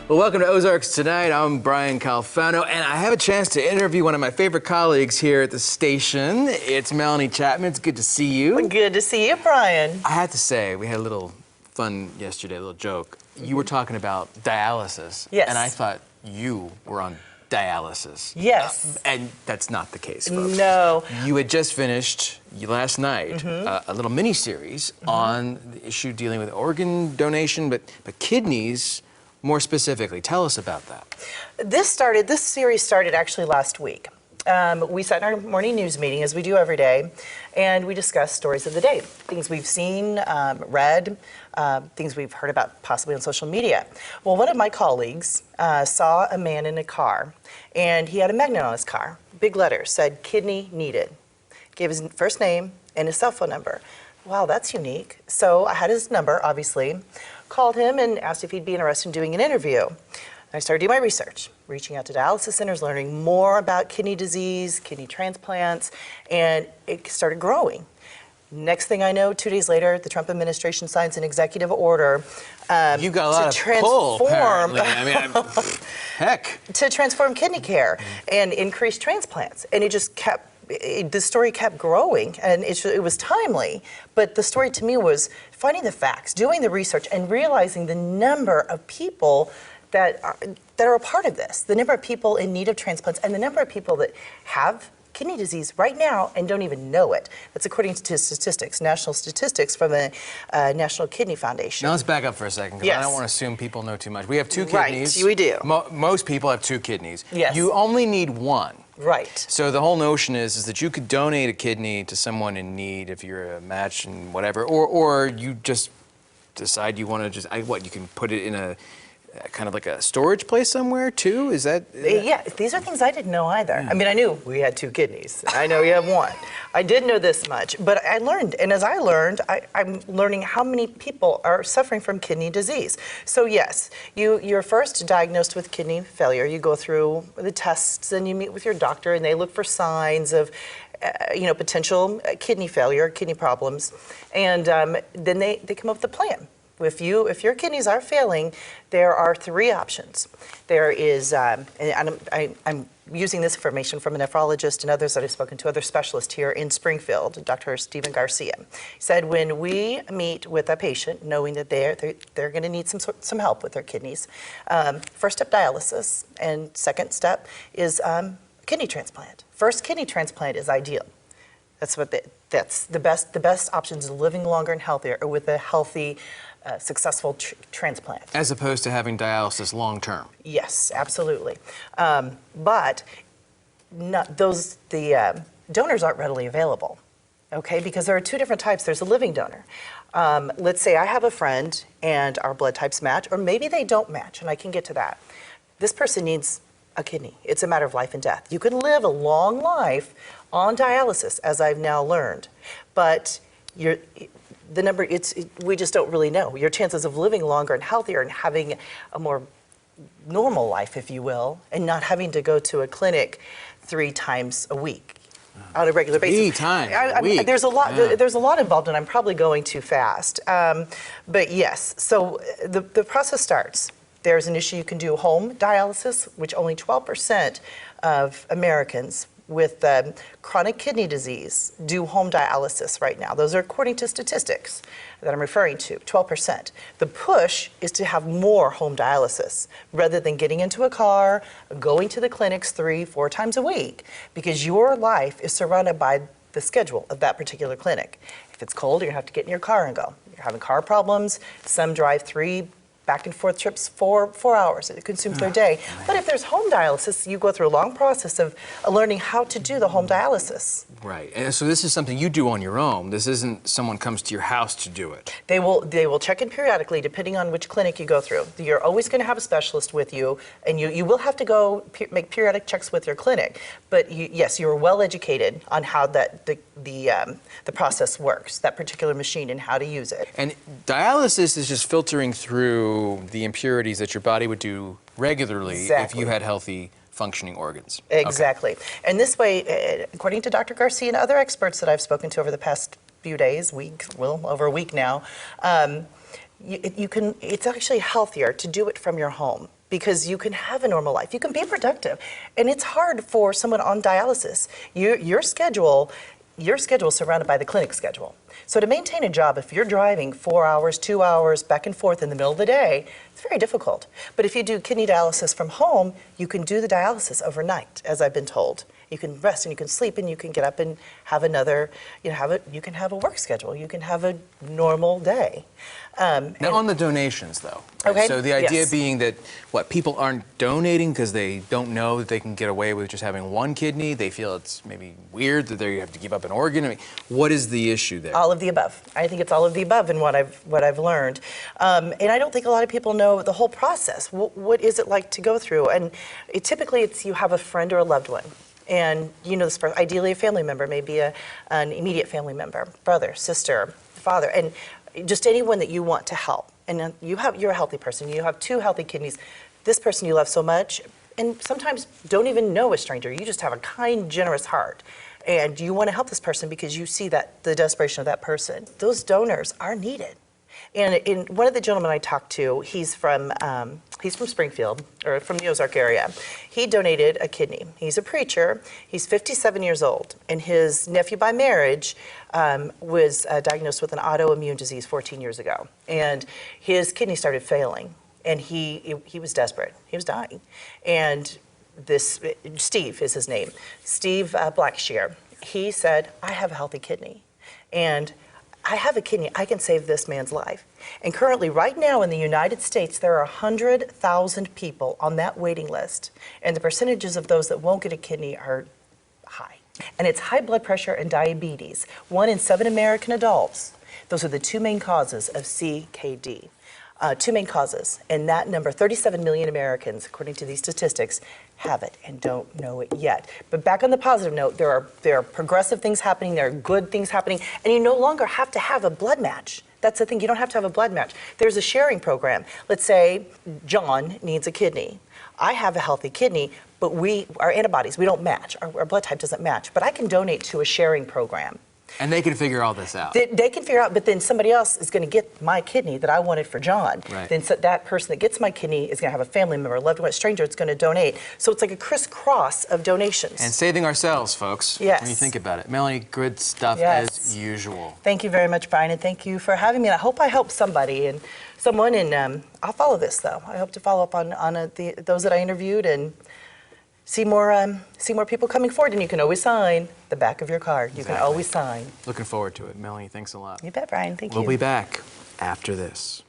Well, welcome to Ozarks Tonight. I'm Brian Calfano, and I have a chance to interview one of my favorite colleagues here at the station. It's Melanie Chapman. It's good to see you. Good to see you, Brian. I have to say, we had a little fun yesterday, a little joke. You were talking about dialysis. Yes. And I thought you were on dialysis. Yes. And that's not the case, folks. No. You had just finished, last night, a little mini-series on the issue dealing with organ donation, but kidneys more specifically. Tell us about that. This series started actually last week. We sat in our morning news meeting, as we do every day, and we discussed stories of the day, things we've seen, read, things we've heard about possibly on social media. Well, one of my colleagues saw a man in a car, and he had a magnet on his car, big letters, said kidney needed. Gave his first name and his cell phone number. Wow, that's unique. So I had his number, obviously, called him and asked if he'd be interested in doing an interview. I started doing my research, reaching out to dialysis centers, learning more about kidney disease, kidney transplants, and it started growing. Next thing I know, 2 days later, the Trump administration signs an executive order You got a lot of pull, apparently. I mean, heck. To transform kidney care and increase transplants. And it just kept, the story kept growing, and it was timely. But the story to me was finding the facts, doing the research, and realizing the number of people that are a part of this, the number of people in need of transplants, and the number of people that have kidney disease right now and don't even know it. That's according to statistics, national statistics from the National Kidney Foundation. Now let's back up for a second, because Yes. I don't want to assume people know too much. We have two kidneys. Right, we do. Most people have two kidneys. Yes. You only need one. Right. So the whole notion is that you could donate a kidney to someone in need if you're a match and whatever, or you just decide you want to you can put it in a kind of like a storage place somewhere too? Is that? Yeah, these are things I didn't know either. I mean, I knew we had two kidneys. I know you have one. I didn't know this much, but I learned, and as I learned, I'm learning how many people are suffering from kidney disease. So yes, you're first diagnosed with kidney failure. You go through the tests and you meet with your doctor, and they look for signs of potential kidney failure, kidney problems, and then they come up with a plan. If your kidneys are failing, there are three options. There is, and I'm using this information from a nephrologist and others that I've spoken to, other specialists here in Springfield, Dr. Stephen Garcia. He said when we meet with a patient, knowing that they're going to need some help with their kidneys, first step dialysis, and second step is kidney transplant. First kidney transplant is ideal. That's the best options is living longer and healthier, or with a healthy, successful transplant. As opposed to having dialysis long term. Yes, absolutely. But the donors aren't readily available, okay? Because there are two different types. There's a living donor. Let's say I have a friend and our blood types match, or maybe they don't match, and I can get to that. This person needs a kidney. It's a matter of life and death. You can live a long life on dialysis, as I've now learned, but we just don't really know. Your chances of living longer and healthier and having a more normal life, if you will, and not having to go to a clinic 3 times a week on a regular basis. 3 times a week. There's a lot. There's a lot involved, and I'm probably going too fast. But yes, so the process starts. There's an issue. You can do home dialysis, which only 12% of Americans with chronic kidney disease do home dialysis right now. Those are according to statistics that I'm referring to, 12%. The push is to have more home dialysis rather than getting into a car, going to the clinics 3-4 times a week, because your life is surrounded by the schedule of that particular clinic. If it's cold, you're gonna have to get in your car and go. You're having car problems. Some drive 3 back and forth trips for 4 hours. It consumes their day. But if there's home dialysis, you go through a long process of learning how to do the home dialysis. Right, and so this is something you do on your own. This isn't someone comes to your house to do it. They will check in periodically, depending on which clinic you go through. You're always going to have a specialist with you, and you will have to go make periodic checks with your clinic. But yes, you're well educated on how the process works, that particular machine, and how to use it. And dialysis is just filtering through the impurities that your body would do regularly if you had healthy functioning organs. Exactly. Okay. And this way, according to Dr. Garcia and other experts that I've spoken to over the past few days, over a week now, it's actually healthier to do it from your home. because you can have a normal life. You can be productive. And it's hard for someone on dialysis. Your schedule is surrounded by the clinic schedule. So to maintain a job, if you're driving 4 hours, 2 hours, back and forth in the middle of the day, it's very difficult. But if you do kidney dialysis from home, you can do the dialysis overnight, as I've been told. You can rest and you can sleep and you can get up and have another, you can have a work schedule. You can have a normal day. Now on the donations though. Okay. So the idea Yes. being that people aren't donating because they don't know that they can get away with just having one kidney. They feel it's maybe weird that they have to give up an organ. I mean, what is the issue there? All of the above. I think it's all of the above in what I've learned. And I don't think a lot of people know the whole process. What is it like to go through? And typically it's you have a friend or a loved one. And you know this person, ideally a family member, maybe an immediate family member, brother, sister, father, and just anyone that you want to help. And you're a healthy person. You have 2 healthy kidneys. This person you love so much, and sometimes don't even know a stranger. You just have a kind, generous heart. And you want to help this person because you see that the desperation of that person. Those donors are needed. And one of the gentlemen I talked to, he's from Springfield, or from the Ozark area. He donated a kidney. He's a preacher. He's 57 years old. And his nephew by marriage was diagnosed with an autoimmune disease 14 years ago. And his kidney started failing. And he was desperate. He was dying. And Steve is his name, Steve Blackshear. He said, I have a healthy kidney. And I have a kidney, I can save this man's life. And currently, right now in the United States, there are 100,000 people on that waiting list. And the percentages of those that won't get a kidney are high. And it's high blood pressure and diabetes. 1 in 7 American adults, those are the 2 main causes of CKD. 2 main causes, and that number, 37 million Americans, according to these statistics, have it and don't know it yet. But back on the positive note, there are progressive things happening, there are good things happening, and you no longer have to have a blood match. That's the thing, you don't have to have a blood match. There's a sharing program. Let's say John needs a kidney. I have a healthy kidney, but our antibodies, we don't match. Our blood type doesn't match, but I can donate to a sharing program. And they can figure all this out. They can figure out, but then somebody else is going to get my kidney that I wanted for John. Right. Then that person that gets my kidney is going to have a family member, a loved one, a stranger that's going to donate. So it's like a crisscross of donations. And saving ourselves, folks. Yes. When you think about it. Melanie, good stuff Yes. as usual. Thank you very much, Brian, and thank you for having me. And I hope I helped somebody and someone. And I'll follow this, though. I hope to follow up on those that I interviewed and see more people coming forward. And you can always sign the back of your card. You can always sign. Looking forward to it. Melanie, thanks a lot. You bet, Brian. Thank you. We'll be back after this.